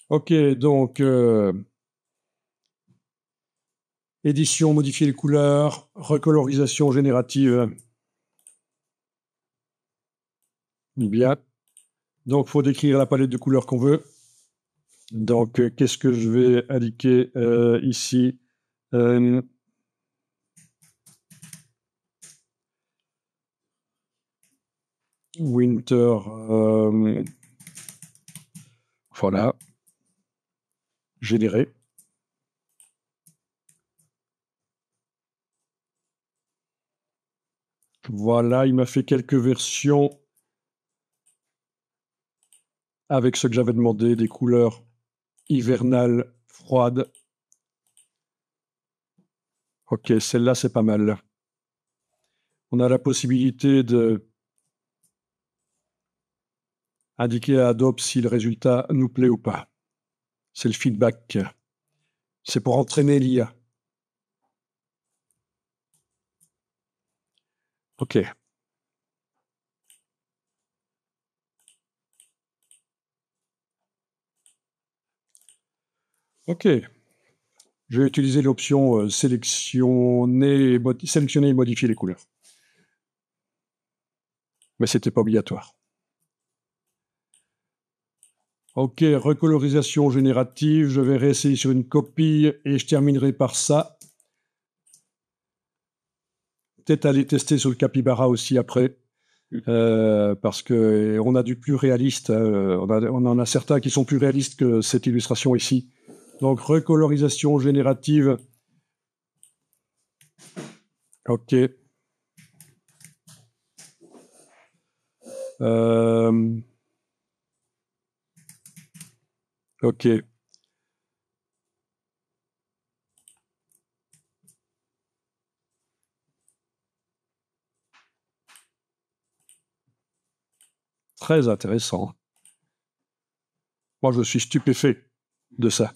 Ok, donc édition, modifier les couleurs, recolorisation générative. Bien. Donc, il faut décrire la palette de couleurs qu'on veut. Donc, qu'est-ce que je vais indiquer ici? Winter. Voilà. Générer. Voilà, il m'a fait quelques versions avec ce que j'avais demandé, des couleurs hivernales froides. Ok, celle-là, c'est pas mal. On a la possibilité de indiquer à Adobe si le résultat nous plaît ou pas. C'est le feedback. C'est pour entraîner l'IA. Ok. Ok. Je vais utiliser l'option sélectionner et modifier les couleurs. Mais c'était pas obligatoire. Ok, recolorisation générative. Je vais réessayer sur une copie et je terminerai par ça. Peut-être aller tester sur le capybara aussi après. Parce que on a du plus réaliste. On en a certains qui sont plus réalistes que cette illustration ici. Donc, recolorisation générative. Ok. Ok. Très intéressant. Moi, je suis stupéfait de ça.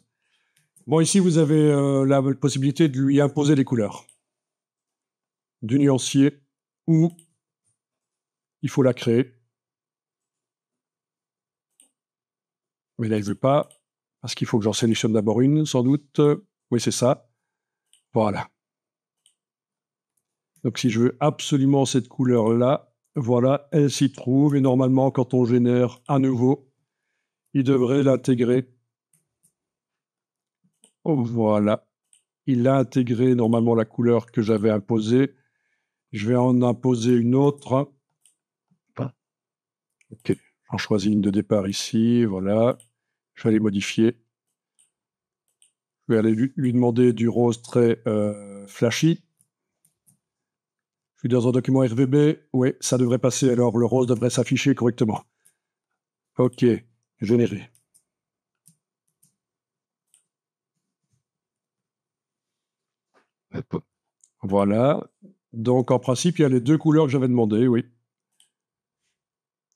Bon, ici, vous avez la possibilité de lui imposer les couleurs du nuancier ou il faut la créer. Mais là, il ne veut pas parce qu'il faut que j'en sélectionne d'abord une, sans doute. Oui, c'est ça. Voilà. Donc, si je veux absolument cette couleur-là, voilà, elle s'y trouve. Et normalement, quand on génère à nouveau, il devrait l'intégrer. Oh, voilà. Il a intégré normalement la couleur que j'avais imposée. Je vais en imposer une autre. Ok, j'en choisis une de départ ici, voilà. Je vais aller modifier. Je vais aller lui demander du rose très flashy. Je suis dans un document RVB. Oui, ça devrait passer. Alors, le rose devrait s'afficher correctement. Ok, généré. Voilà. Donc, en principe, il y a les deux couleurs que j'avais demandées, oui.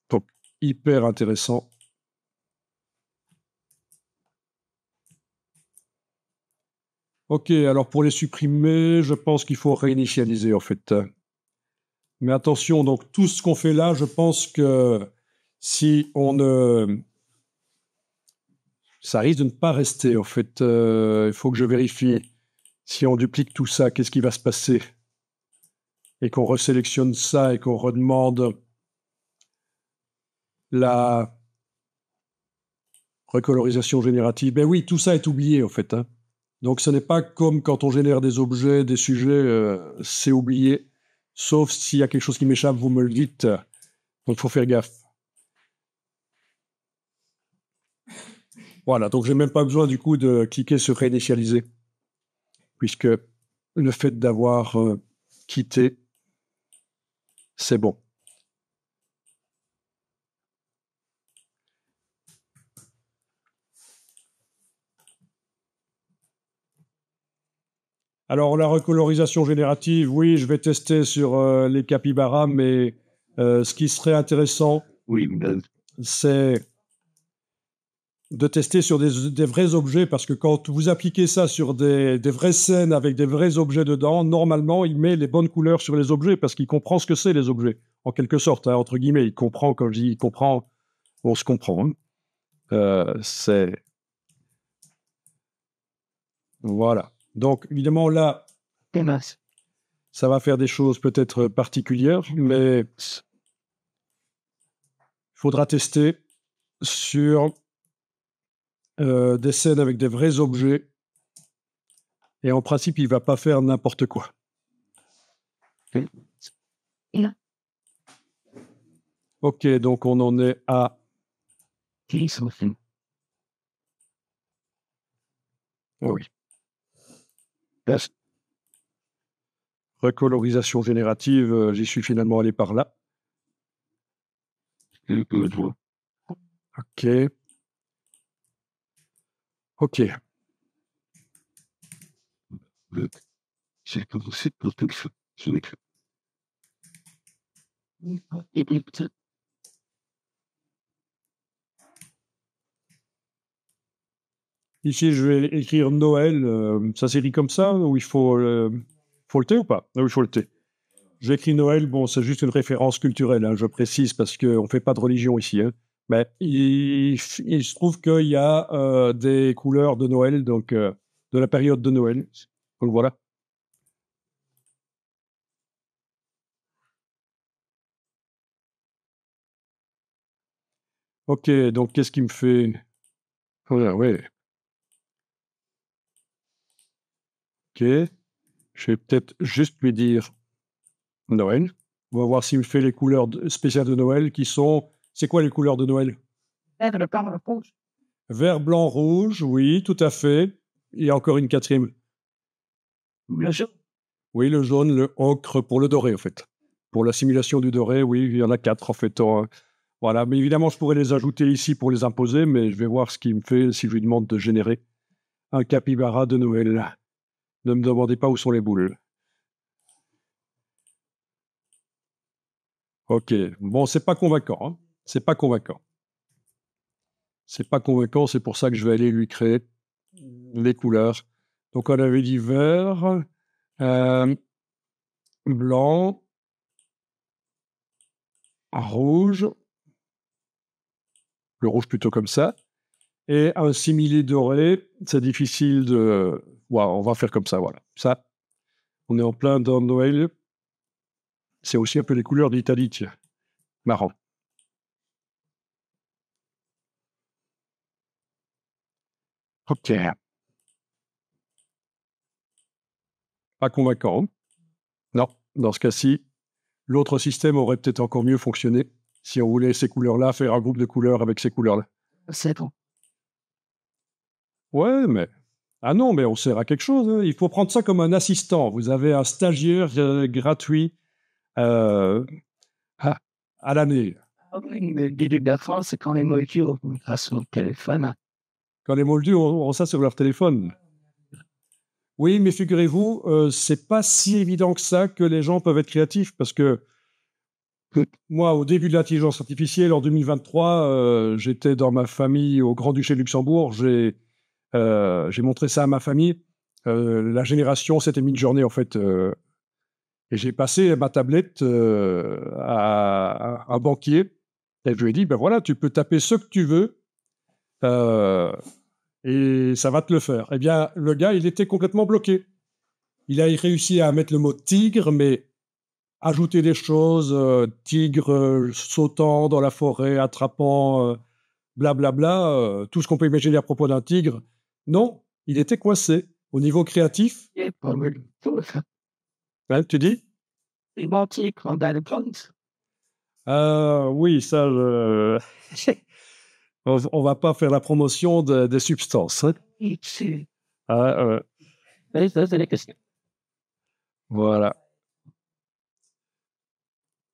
Donc, hyper intéressant. Ok, alors pour les supprimer, je pense qu'il faut réinitialiser, en fait. Mais attention, donc tout ce qu'on fait là, je pense que si on ne... Ça risque de ne pas rester, en fait. Il faut que je vérifie. Si on duplique tout ça, qu'est-ce qui va se passer? Et qu'on resélectionne ça et qu'on redemande la recolorisation générative. Ben oui, tout ça est oublié, en fait. Hein. Donc ce n'est pas comme quand on génère des objets, des sujets, c'est oublié. Sauf s'il y a quelque chose qui m'échappe, vous me le dites. Donc il faut faire gaffe. Voilà, donc j'ai même pas besoin du coup de cliquer sur réinitialiser, puisque le fait d'avoir quitté, c'est bon. Alors la recolorisation générative, oui, je vais tester sur les capybaras, mais ce qui serait intéressant, oui, c'est de tester sur des vrais objets, parce que quand vous appliquez ça sur des vraies scènes avec des vrais objets dedans, normalement, il met les bonnes couleurs sur les objets, parce qu'il comprend ce que c'est, les objets, en quelque sorte, hein, entre guillemets. Il comprend, quand je dis il comprend, on se comprend. Hein. C'est Voilà. Donc, évidemment, là, ça va faire des choses peut-être particulières, mais il faudra tester sur des scènes avec des vrais objets. Et en principe, il ne va pas faire n'importe quoi. Ok, donc on en est à... Oui. Recolorisation générative, j'y suis finalement allé par là. Ok. Ok. Ici, je vais écrire Noël. Ça s'écrit comme ça ou il faut le T ou pas? Ah oui, il faut le T. J'écris Noël. Bon, c'est juste une référence culturelle, hein, je précise, parce qu'on ne fait pas de religion ici. Hein. Mais il se trouve qu'il y a des couleurs de Noël, donc de la période de Noël. Donc voilà. Ok, donc qu'est-ce qui me fait... Voilà, ouais. Ok. Je vais peut-être juste lui dire Noël. On va voir s'il me fait les couleurs spéciales de Noël qui sont... C'est quoi les couleurs de Noël? Vert, blanc, rouge, oui, tout à fait. Il y a encore une quatrième. Le jaune. Oui, le jaune, le ocre pour le doré, en fait. Pour la simulation du doré, oui, il y en a 4, en fait. Voilà, mais évidemment, je pourrais les ajouter ici pour les imposer, mais je vais voir ce qu'il me fait si je lui demande de générer un capybara de Noël. Ne me demandez pas où sont les boules. Ok, bon, c'est pas convaincant, hein. C'est pas convaincant. C'est pas convaincant, c'est pour ça que je vais aller lui créer les couleurs. Donc, on avait dit vert, blanc, rouge, le rouge plutôt comme ça, et un simili doré, c'est difficile de... Ouais, on va faire comme ça, voilà. Ça, on est en plein dans Noël. C'est aussi un peu les couleurs d'Italie, tiens. Marrant. Ok. Pas convaincant. Non, dans ce cas-ci, l'autre système aurait peut-être encore mieux fonctionné si on voulait ces couleurs-là, faire un groupe de couleurs avec ces couleurs-là. C'est bon. Ouais, mais... Ah non, mais on sert à quelque chose. Hein. Il faut prendre ça comme un assistant. Vous avez un stagiaire gratuit à, à l'année. Le début de la France, c'est quand les molécules à son téléphone. Quand les moldus ont ça sur leur téléphone. Oui, mais figurez-vous, c'est pas si évident que ça que les gens peuvent être créatifs, parce que moi, au début de l'intelligence artificielle, en 2023, j'étais dans ma famille au Grand-Duché de Luxembourg, j'ai montré ça à ma famille. La génération, c'était mid-journée, en fait. Et j'ai passé ma tablette à un banquier, et je lui ai dit, ben voilà, tu peux taper ce que tu veux, et ça va te le faire. Eh bien, le gars, il était complètement bloqué. Il a réussi à mettre le mot tigre, mais ajouter des choses, tigre sautant dans la forêt, attrapant, blablabla, tout ce qu'on peut imaginer à propos d'un tigre. Non, il était coincé. Au niveau créatif, hein, tu dis? Oui, ça, on va pas faire la promotion des substances. Hein. Ah, Ça, c'est la question. Voilà.